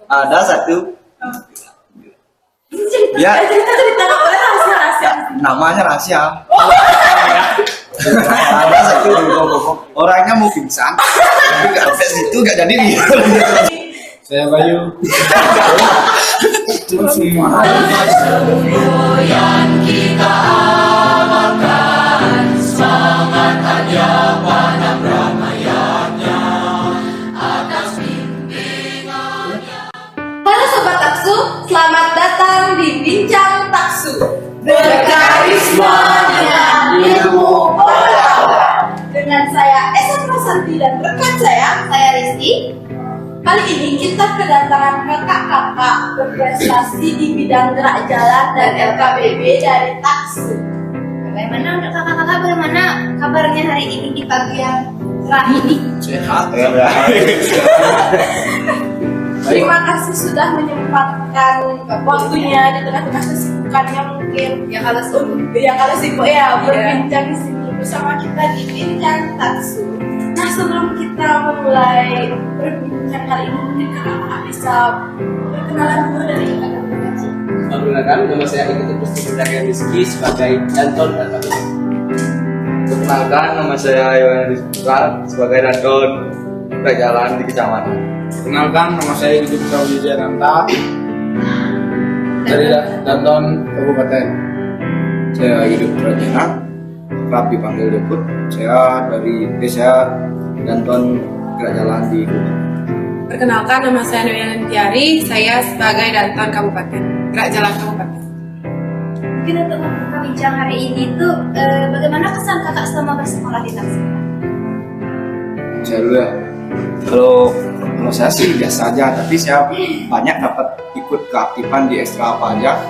Ada satu. Ya. Cerita nggak boleh rahasia. Namanya rahasia. Ada satu orangnya mau pingsan, tapi nggak sampai situ nggak jadi dia. Saya Bayu. Semua. Yang kita amalkan, semangat aja pada pramaiannya, atas bimbingannya. Halo Sobat Taksu, selamat datang di Bincang Taksu. Berkarisma dengan ilmu pengetahuan. Dengan saya Esa Prasanti dan rekan saya Rizky. Kali ini kita kedatangan kakak-kakak berprestasi di bidang gerak jalan dan LKBB dari Taksu. Bagaimana untuk kakak-kakak, bagaimana kabarnya hari ini di pagi yang cerah ini? Sehat ya. Terima kasih sudah menyempatkan waktunya di tengah-tengah kesibukannya mungkin yang kalau sibuk ya berbincang di sini bersama kita di Bincang Taksu. Nah, sebelum kita memulai berbincang kali ini, mungkin kakak bisa berkenalan dulu dari kakak-kakak kecil. Perkenalkan, nama saya Ingrid Pustiwardana Rizky sebagai Danton LKBB. Perkenalkan, nama saya Yohanes Putra sebagai Danton gerak jalan di kecamatan. Kenalkan, nama saya Yudi Putra Wijayananta dari Danton Kabupaten. Saya hidup Rajana, kerap dipanggil Deput. Saya dari desa Danton gerak jalan di Kabupaten. Perkenalkan, nama saya Noya Tiari, saya sebagai Danton Kabupaten, gerak jalan Kabupaten. Mungkin untuk membuka bincang hari ini tuh, bagaimana kesan kakak selama bersekolah di Taksu? Saya dulu ya. Kalau saya sih biasa aja, tapi saya banyak dapat ikut keaktifan di ekstra apa aja.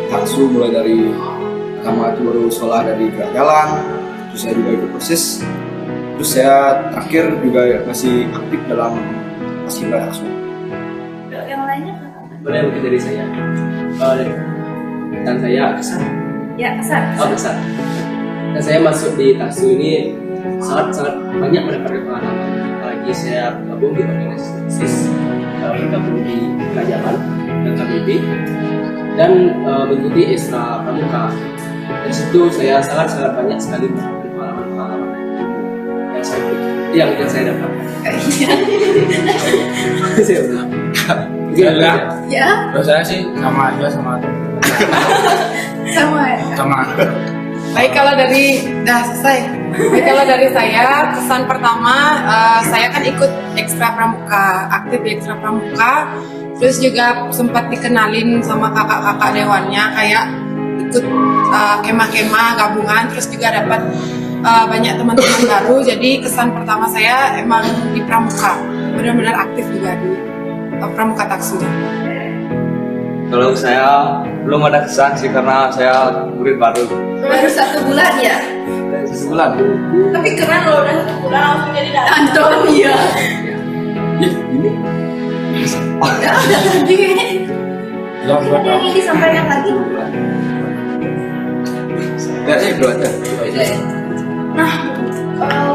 Taksu mulai dari pertama itu baru sekolah dari gerak jalan, terus saya juga ikut proses, terus saya terakhir juga masih aktif dalam paskibra Taksu. Untuk yang lainnya kakak? Boleh mungkin dari saya. Dan saya kesan. Ya, kesan. Kesan. Dan saya masuk di Taksu ini sangat banyak mendapatkan pengalaman. Apalagi saya bergabung di organisasi bergabung di kerajaan dan KBB dan mengikuti ekstra pramuka. Dari situ saya sangat banyak sekali pengalaman yang saya dapatkan. Ya. Kalau saya sih sama aja sama Sama ya. sama. Baik, kalau dari saya, kesan pertama, saya kan ikut ekstra pramuka, aktif di ekstra pramuka, terus juga sempat dikenalin sama kakak-kakak dewannya, kayak ikut kemah-kemah gabungan, terus juga dapat banyak teman-teman baru. Jadi kesan pertama saya emang di pramuka, benar-benar aktif juga di pramuka Taksu. Kalau saya belum ada kesan sih karena saya murid baru. Baru 1 bulan ya. Sebulan. Tapi keren loh, udah 1 bulan langsung jadi Danton ya. Ini Jangan buat Yang ingin disampaikan lagi. ya sih dua aja. Nah,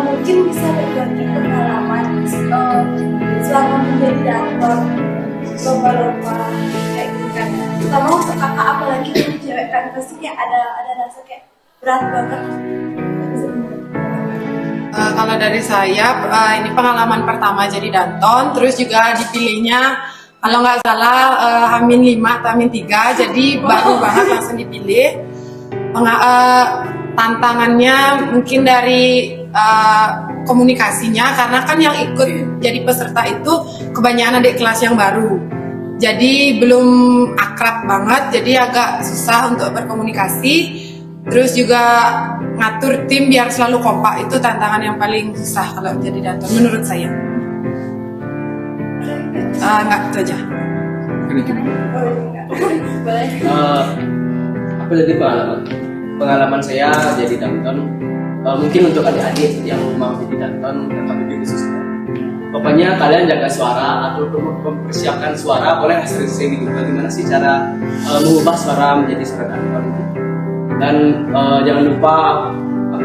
mungkin bisa berbagi pengalaman selama menjadi danton lomba-lomba kayak gitu kan. Terutama untuk kakak, apalagi untuk cewek kan pasti kayak ada rasa kayak berat banget. Kalau dari saya, ini pengalaman pertama jadi danton, terus juga dipilihnya kalau nggak salah Hamin 5 atau Hamin 3, jadi baru banget langsung dipilih. Tantangannya mungkin dari komunikasinya, karena kan yang ikut jadi peserta itu kebanyakan adik kelas yang baru, jadi belum akrab banget, jadi agak susah untuk berkomunikasi. Terus juga ngatur tim biar selalu kompak, itu tantangan yang paling susah kalau jadi danton menurut saya. Enggak, itu aja. Apa jadi pengalaman saya jadi danton, mungkin untuk adik-adik yang mau jadi danton dan KBB khususnya, pokoknya kalian jaga suara atau mempersiapkan suara, boleh sering-sering gitu. Bagaimana sih cara mengubah suara menjadi suara danton gitu. Dan jangan lupa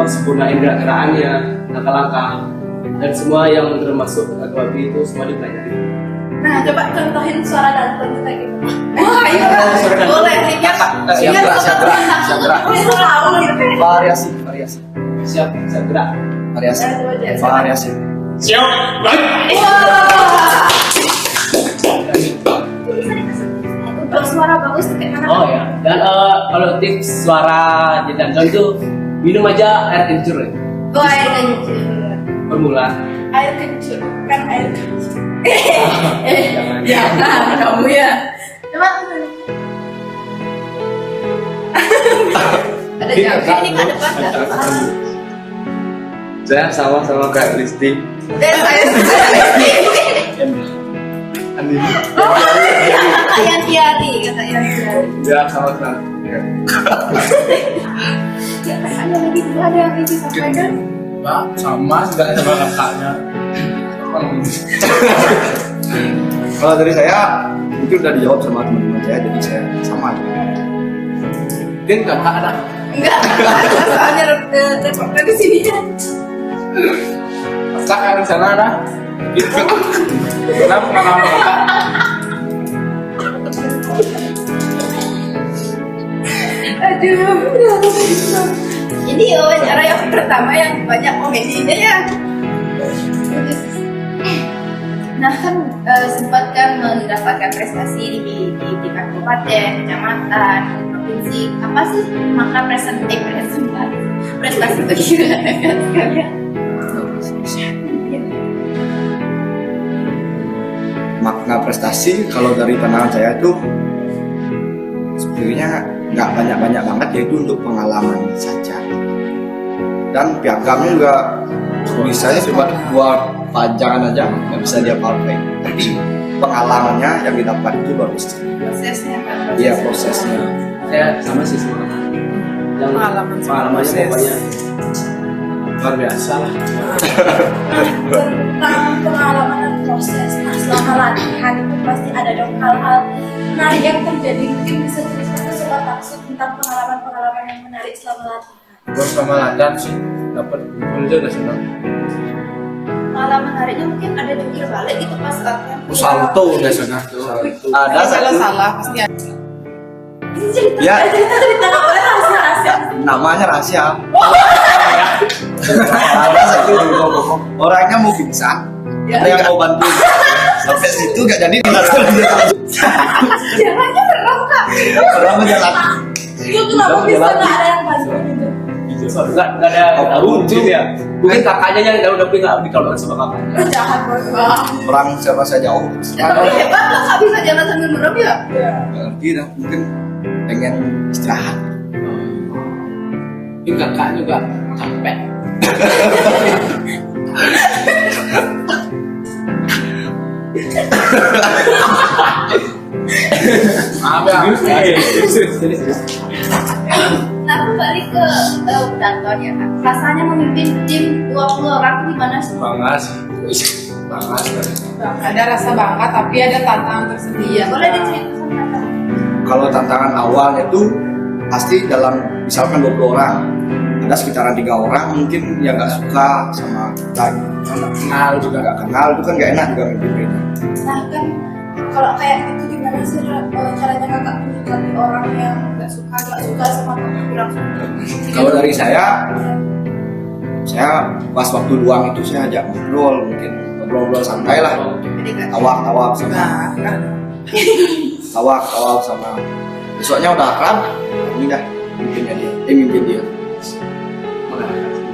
sempurnain gerak-gerakannya, langkah-langkah, dan semua yang termasuk KBB itu semua dipelajari. Nah, coba contohin suara Danton kita gitu. Wah, iya. Boleh. Siap gerak. Variasi. Siap, saya gerak. Variasi. Siap. Baik. Untuk suara bagus tuh kayak mana? Oh ya, dan kalau tips suara di danton tuh minum aja air kencur ya. Oh, air kencur. Pemula. Air kencur, kan air kencur. Jangan. Jangan kamu ya. Coba. Ada jauh ini ke depan nggak? Saya sama kayak Listi. Saya kata Yantiari. Ya sama kenal. Ada lagi tuh ada yang disampaikan. Pak, sama juga sama kakaknya. Apa namanya? Kalau dari saya mungkin udah dijawab sama teman-teman saya, jadi saya sama. Mungkin kakak ada. Enggak, soalnya reporter di sini. Kakak di sana ada. Gitu. Kenapa pengalaman kakak? Aduh. Ini wawancara yang pertama yang banyak komedinya ya. Nah kan sempat kan mendapatkan prestasi di tingkat kabupaten, kecamatan, provinsi. Apa sih makna prestasi bagi rekan sekalian? Makna prestasi kalau dari pandangan saya itu sebenarnya nggak banyak banget, yaitu untuk pengalaman saja. Dan piagamnya juga tulisannya cuma dua pajangan aja, nggak bisa dia pakai. Tapi pengalamannya yang didapat itu bagus. Prosesnya kan. Iya, prosesnya. Saya sama sih semua. Yang pengalamannya pokoknya Luar biasa lah. Tentang pengalaman dan proses. Nah selama latihan itu pasti ada dong hal-hal menarik yang terjadi. Mungkin bisa ceritakan sobat Taksu tentang pengalaman yang menarik selama latihan. Gue sama latihan sih dapat kumpul juga senang. Pengalaman menariknya mungkin ada jungkir balik gitu pas latihan. Salto udah senang. Ada satu Salah pasti ada. Ini cerita, Ya. cerita nggak boleh rahasia. namanya rahasia. Ada satu orangnya mau pingsan, ada yang mau bantu. Sampai situ gak jadi Jalannya berat kak. orang jalan. Itu kenapa bisa nggak ada yang bantu gitu? nggak ada lucu ya. Mungkin kakaknya yang udah nggak dikalahkan sama kakaknya. Jahat banget. Orang siapa saya jauh. Ya tapi hebat lah kak bisa jalan sambil merem ya. Ngerti dah, mungkin pengen istirahat. Ini kakak juga capek. Maaf ya. Nah kembali ke Danton ya kak. Rasanya memimpin tim 20 orang itu gimana sih? Bangga sih. Bangga sekali. Ada rasa bangga tapi ada tantangan tersendiri. Boleh diceritakan kak? Kalau tantangan awalnya tuh pasti dalam misalkan 20 orang, ada sekitaran 3 orang mungkin yang nggak suka sama kita, Kenal juga. nggak kenal, itu kan nggak enak juga mimpin. Nah kan kalau kayak gitu gimana sih caranya kakak menyikapi orang yang nggak suka sama kakak kurang suka? Kalau dari saya pas waktu luang itu saya ajak ngobrol, mungkin ngobrol santai lah, tawak sama tawak sama. Besoknya udah akrab, ini dah mimpin dia.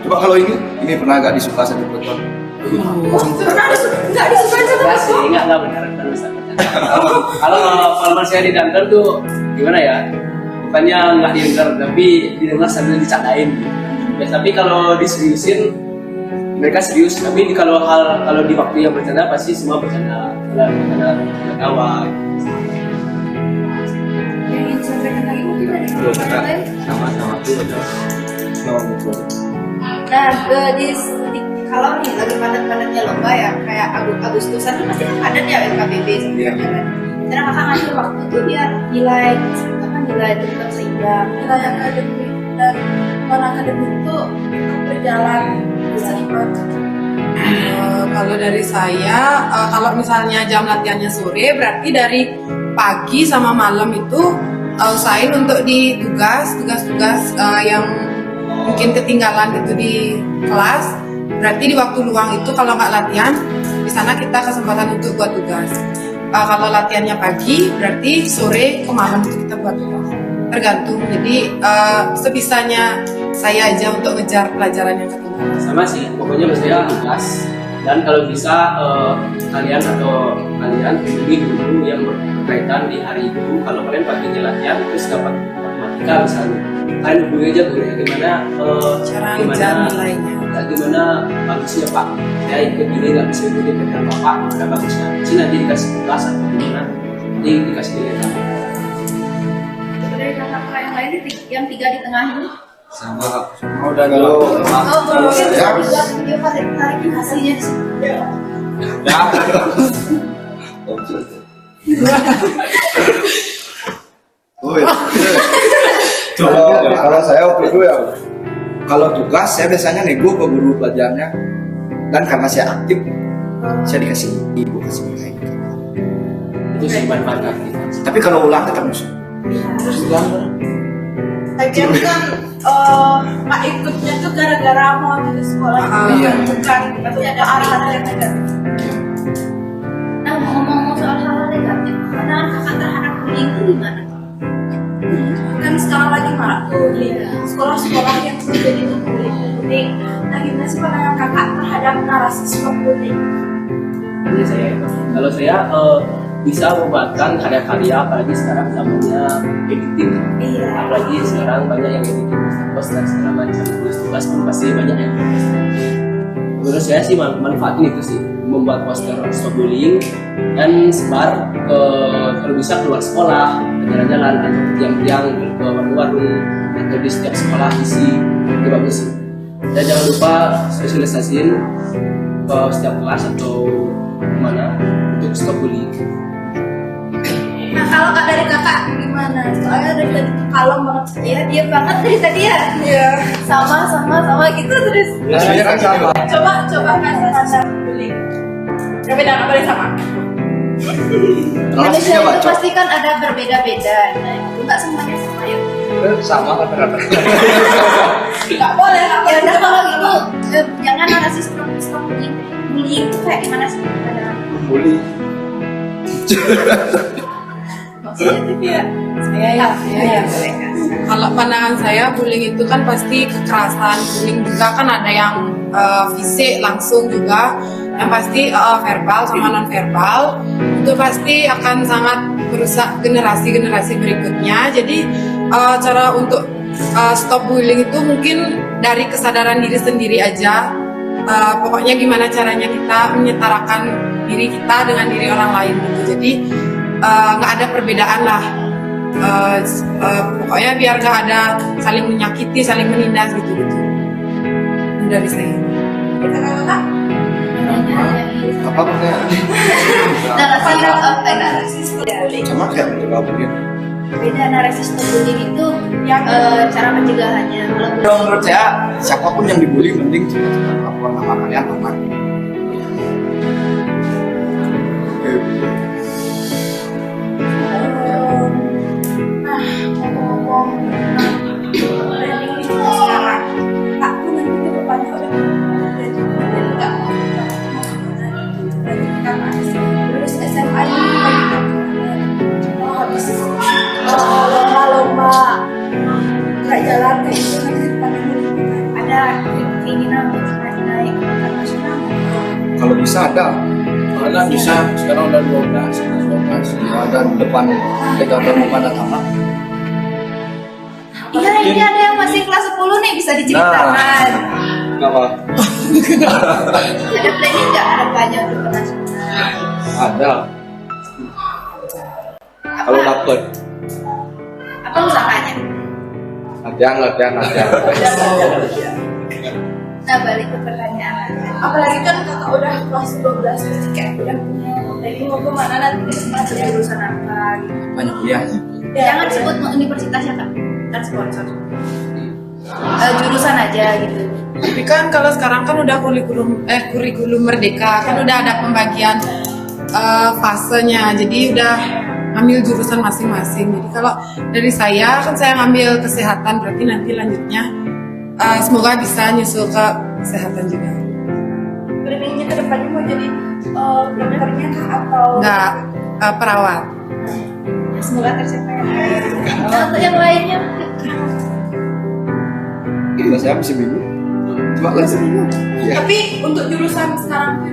Coba kalau ini pernah nggak disuka satu perempuan? Nggak disuka sama Enggak sih, enggak benar kan Ustaz. Kalau pengalaman saya di kantor tuh gimana ya? Bukannya nggak didengar, tapi didengar sambil dicadain. Ya, tapi kalau diseriusin mereka serius, tapi kalau di waktu yang bercanda pasti semua bercanda, ketawa. yang ingin disampaikan lagi mungkin dari kakak lain. Sama-sama tuh ada. Nah kalau nih lagi padat-padatnya lomba ya kayak Agustusan tuh pasti kan padat ya LKBB sebenarnya kan. Karena kakak ngasih waktu tuh biar nilai tetap seimbang, nilai akademik dan non akademik itu berjalan seimbang. Kalau dari saya, kalau misalnya jam latihannya sore, berarti dari pagi sama malam itu usahain untuk di tugas-tugas yang mungkin ketinggalan gitu di kelas. Berarti di waktu luang itu kalau nggak latihan, di sana kita kesempatan untuk buat tugas. Kalau latihannya pagi, berarti sore ke malam itu kita buat tugas. Tergantung. Jadi sebisanya saya aja untuk ngejar pelajaran yang ketinggalan. Sama sih, pokoknya saya tugas. Dan kalau bisa kalian hubungi guru yang berkaitan di hari itu. Kalau kalian paginya latihan terus dapat matematika misalnya, kalian hubungi aja gurunya Cara ngejar nilainya. gimana bagusnya Pak, saya ikut ini nggak bisa ikutin dengan Bapak, gimana bagusnya sih, nanti dikasih tugas atau gimana, nanti dikasih nilai. Dari kakak-kakak yang lain yang 3 di tengah ini. Sama. Udah kalau Oh, belum saya video tarikin hasilnya. Ya. kalau saya waktu itu ya, kalau tugas saya biasanya nego ke guru pelajarnya, dan karena saya aktif, saya dikasih ibu kasih nilai. Itu sih manfaat kita. Tapi kalau ulang tetap musuh. Lagian kan nggak ikutnya tuh gara-gara mau di sekolah. Iya. Bukan, tapi ada arahan yang negatif. Nah, ngomong-ngomong soal hal negatif, pandangan kakak terhadap bullying itu gimana? Kan sekarang lagi marak tuh di sekolah-sekolah yang menjadi bullying. Nah, gimana sih pandangan kakak terhadap narasisme bullying? Kalau saya bisa membuatkan karya-karya, apalagi sekarang zamannya editing. Iya. Apalagi sekarang banyak yang editing post dan segala macam, tugas pun pasti banyak yang post. Menurut saya sih manfaatin itu sih, membuat poster stop bullying dan sebar ke, kalau bisa keluar sekolah, ke jalan-jalan atau ke tiang-tiang, ke warung-warung atau di setiap sekolah isi, itu bagus sih. Dan jangan lupa sosialisasiin ke setiap kelas atau kemana untuk stop bullying. Nah, kalau kak dari kakak gimana? Soalnya dari tadi tuh kalem banget. Ya, dia banget dari tadi ya. Iya. Sama gitu terus. Saya kan sama. Coba kasih tanda bullying. Beda apa dari sama? Manusia Relasinya itu bacot. pasti kan ada berbeda-beda. Nah, itu nggak semuanya sama ya. Sama rata-rata. Nggak boleh. Ya udah kalau gitu, jangan narasi stop bullying. Bullying itu kayak gimana sih? Bully. Maksudnya tuh ya. Saya ya. Kalau pandangan saya, bullying itu kan pasti kekerasan. Bullying juga kan ada yang fisik langsung juga, yang pasti verbal sama non verbal. Itu pasti akan sangat merusak generasi berikutnya. Jadi cara untuk stop bullying itu mungkin dari kesadaran diri sendiri aja. Pokoknya gimana caranya kita menyetarakan diri kita dengan diri orang lain gitu. Jadi nggak ada perbedaan lah. Pokoknya biar nggak ada saling menyakiti, saling menindas gitu. Dari saya. Kita kakak. Apa pertanyaan? Narasi stop bullying. Sama kayak mencoba bullying. Beda narasi stop bullying itu yang cara pencegahannya. Kalau menurut saya, siapapun yang dibully mending cepat-cepat laporan sama kalian aman. Nah, ngomong-ngomong branding ini sekarang, aku nanti ke depannya udah branding nggak lulus SMA ini mau habis lomba-lomba nggak jalan kayak itu nanti depannya Ada keinginan untuk naik nasional. Kalau bisa ada. Karena bisa sekarang udah 12. Ya, dan depan kegiatan pada tamat. Iya, ini ada yang masih kelas 10 nih, bisa diceritakan. Kenapa? Ada planning nggak ada banyak untuk ke nasional? Ada. Kalau dapet, Apa usahanya? latihan. Nah, balik ke pertanyaan. apalagi kan kakak udah kelas 12 pasti kayak udah punya jadi mau kemana nanti Ada jurusan apa gitu. banyak kuliahnya. Jangan sebut universitas ya kak, kan sponsor. jurusan aja gitu. Tapi kan kalau sekarang kan udah kurikulum merdeka kan udah ada pembagian fasenya, jadi udah ambil jurusan masing-masing. Jadi kalau dari saya kan saya ngambil kesehatan, berarti nanti lanjutnya semoga bisa nyusul ke kesehatan juga. Planning-nya ke depannya mau jadi dokternya kah atau Enggak, perawat. semoga tercapai. Untuk yang lainnya Ini saya masih bingung. Cuma Masih bingung. Iya. Tapi untuk jurusan sekarang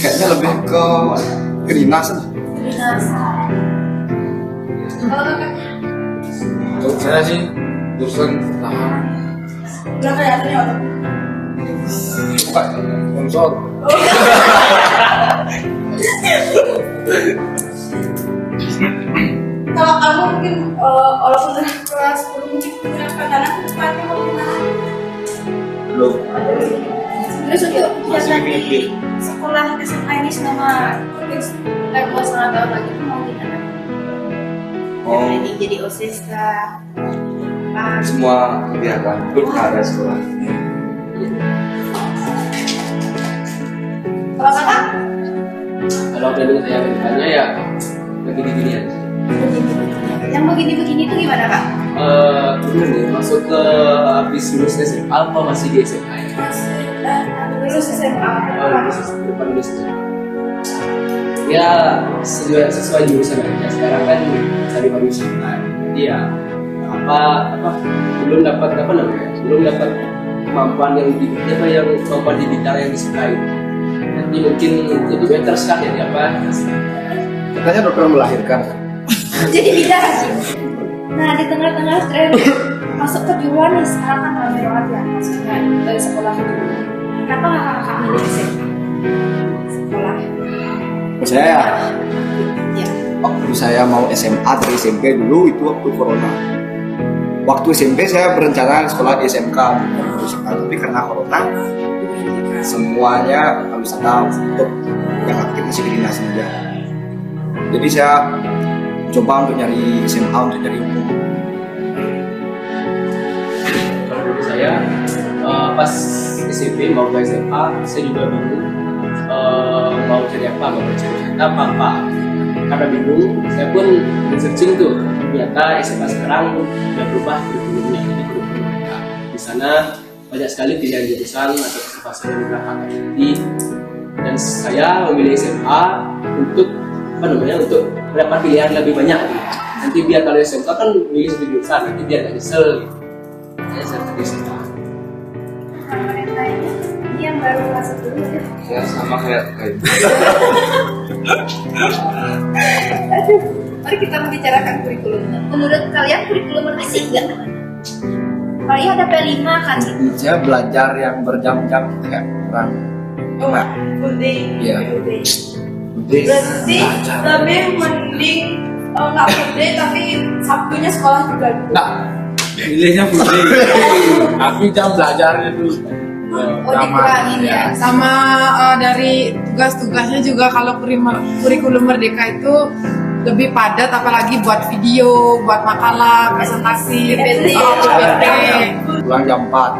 Kayaknya lebih ke kedinasan. kalau kakak Untuk saya sih jurusan pertahanan. udah kelihatannya apa? Bukan sponsor. Kalau kamu mungkin walaupun udah kelas 10 mungkin punya rencana ke depannya mau gimana? Belum. terus untuk kegiatan di sekolah SMA ini selama mungkin 2,5 tahun lagi tuh mau gimana? Oh, Ini jadi OSIS kah? semua kegiatan pun ada sekolah. Kalau kakak Kalau planning saya ke depannya ya begini-gini aja. Yang begini-begini tuh gimana Kak? Dulu nih masuk ke habis lulus SMA apa masih di SMA ya? lulus SMA Depan lulus SMA. Ya sesuai jurusan aja. Sekarang kan cari pariwisata. Jadi ya belum dapat kemampuan yang kemampuan di bidang yang disukai. Nanti mungkin jadi better sekali ya Katanya dokter melahirkan. Jadi bidang sih. Nah di tengah-tengah tren masuk kejuruan nih sekarang kan ramai banget ya maksudnya dari sekolah kedua. Kenapa nggak kakak milih SMA? Sekolah. Saya ya, Ya. waktu saya mau SMA dari SMP dulu itu waktu corona. Waktu SMP saya berencana sekolah di SMK, tapi karena corona semuanya pariwisata untuk yang aktif masih kedinasan saja. Jadi saya coba untuk nyari SMA untuk nyari hukum. Kalau dari saya pas SMP mau ke SMA saya juga bingung mau cari apa, mau cari apa. Karena bingung, saya pun searching tuh. Ternyata SMA sekarang udah berubah kurikulumnya, jadi kurikulum mereka. Di sana banyak sekali pilihan jurusan atau kesempatan yang belakang nanti. Dan saya memilih SMA untuk untuk mendapat pilihan lebih banyak. Nanti biar kalau SMK kan milih satu jurusan, nanti biar nggak nyesel. Ya saya pilih SMA. Ini yang baru masuk dulu ya. Saya sama kayak Aduh, mari kita membicarakan kurikulum. Menurut kalian kurikulum asik nggak? Paling ada P5 kan gitu. Saya belajar yang berjam-jam kayak orang enggak. full day. Iya. Full day. Jadi Berarti lebih mending nggak full day tapi Sabtunya sekolah juga dulu. Nah, pilihnya putih. Tapi jam belajarnya tuh Oh dikurangin ya. Sama dari tugas-tugasnya juga kalau kurikulum merdeka itu lebih padat, apalagi buat video, buat makalah, presentasi, PPT. PPT. pulang jam 4,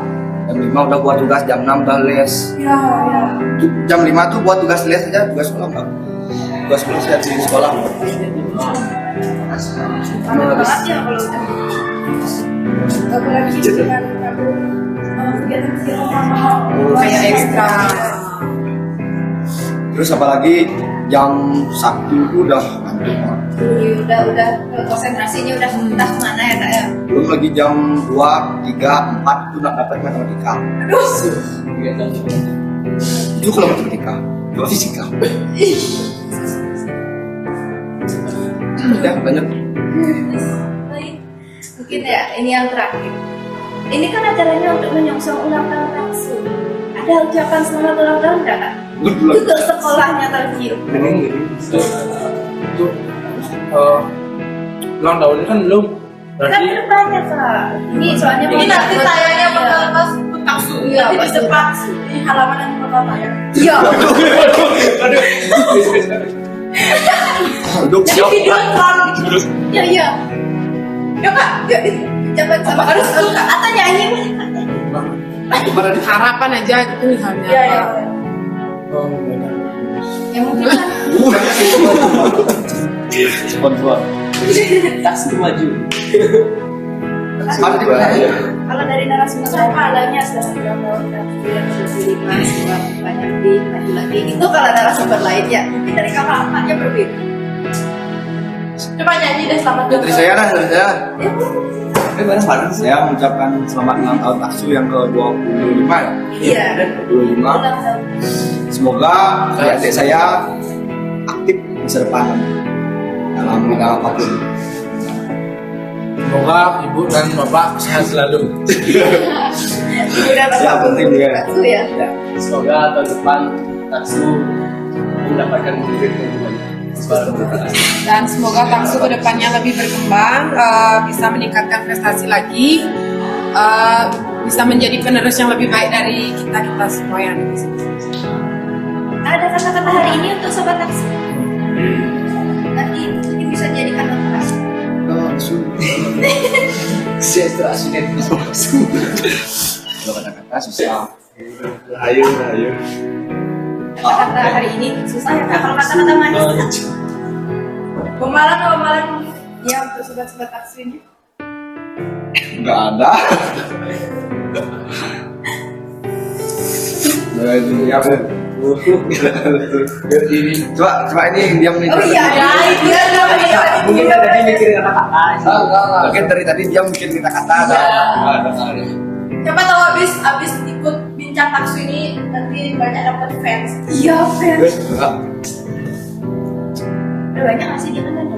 jam 5 udah buat tugas, jam 6 udah les. Ya, ya. Jam 5 tuh buat tugas les aja, tugas sekolah enggak. Tugas sekolah saya di sekolah. Padat banget ya kalau udah. Apalagi dengan kegiatan-kegiatan tambahan Kayak ekstra. Terus apalagi jam Sabtu itu udah ngantuk banget. Udah konsentrasinya udah entah kemana ya Kak ya. Belum lagi jam 2, 3, 4 itu nak dapat matematika. Itu kalau matematika, itu fisika. Ya banyak. Baik. Mungkin ya ini yang terakhir. Ini kan acaranya untuk menyongsong ulang tahun Taksu. Ada ucapan selamat ulang tahun nggak Kak? Untuk sekolahnya tercium. itu ulang tahunnya kan belum. Kan Berarti bertanya Kak. Ini soalnya ini nanti tayangnya bakal pas taksu. Iya, di depan di halaman yang bapak ya. Iya. Duduk Jadi siap. video call gitu. Iya, iya. Yuk kak, yuk Coba sama harus kak Ata nyanyi. Harapan aja gitu misalnya. Iya, iya. Oh, benar. yang mungkin kan Sponsor. Taksu maju. Ada di mana ya? kalau dari narasumber pahalanya sudah 9 tahun dan kemudian 75 setelah banyak di maju lagi itu kalau narasumber lainnya mungkin dari kakak-kakaknya berbeda. Coba nyanyi deh selamat Dari saya dah, dari saya. Ya, Bareng-bareng saya mengucapkan selamat ulang tahun Taksu yang ke-25 ya. iya. 25. Ulang tahun. Semoga adik saya aktif masa depan dalam bidang apapun. Semoga ibu dan bapak sehat selalu. Udah Ya, penting juga. Taksu ya. Ya, semoga tahun depan Taksu mendapatkan duit yang banyak. Dan semoga taksu kedepannya lebih berkembang, bisa meningkatkan prestasi lagi, bisa menjadi penerus yang lebih baik dari kita semua yang ada di sini. Ada kata-kata hari ini untuk sobat Taksu. Nanti mungkin bisa jadikan motivasi. Taksu. Sejahtera sudah Taksu. Kalau kata-kata susah. Ayo. Kata-kata hari ini susah ya Kak. Kalau kata-kata manis. Pemalang. Ya untuk sobat-sobat Taksu ini. Enggak ada. Nah, ini apa? Coba ini diam nih. Oh iya, ada dia namanya. Mungkin tadi mikirin kata-kata. Mungkin dari tadi dia mikir kata-kata. Ada. Coba tahu abis ikut bincang taksu ini nanti banyak dapat fans. Iya, fans. Enggak. Udah banyak nggak sih dia kan ada?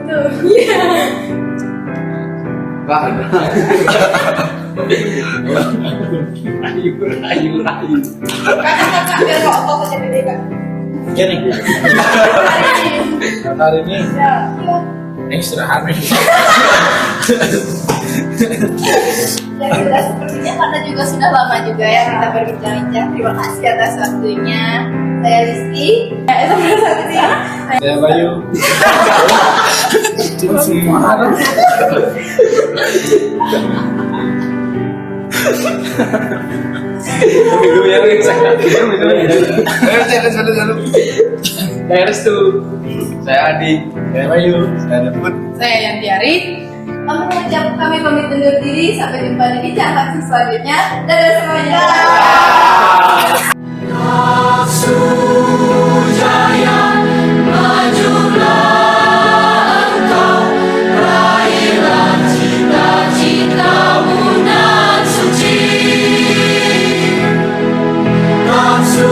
Tuh. Iya. Enggak ada. Rayu. Kakak biar kok otot aja gede kak. Jadi hari ini Ya. istirahat nih. Ya sudah sepertinya karena juga sudah lama juga ya kita berbincang-bincang. Terima kasih atas waktunya. Saya Rizky. Sampai saat ini. Saya Bayu. Cuma semua. Minggu yang saya. Harus tuh. Saya Adi. Saya Bayu. Saya Deput. Saya Yantiari. Kami pamit undur diri. Sampai jumpa di bincang Taksu selanjutnya. Dadah semuanya. Taksu Jaya, majulah engkau, raihlah cita-citamu nan suci. Taksu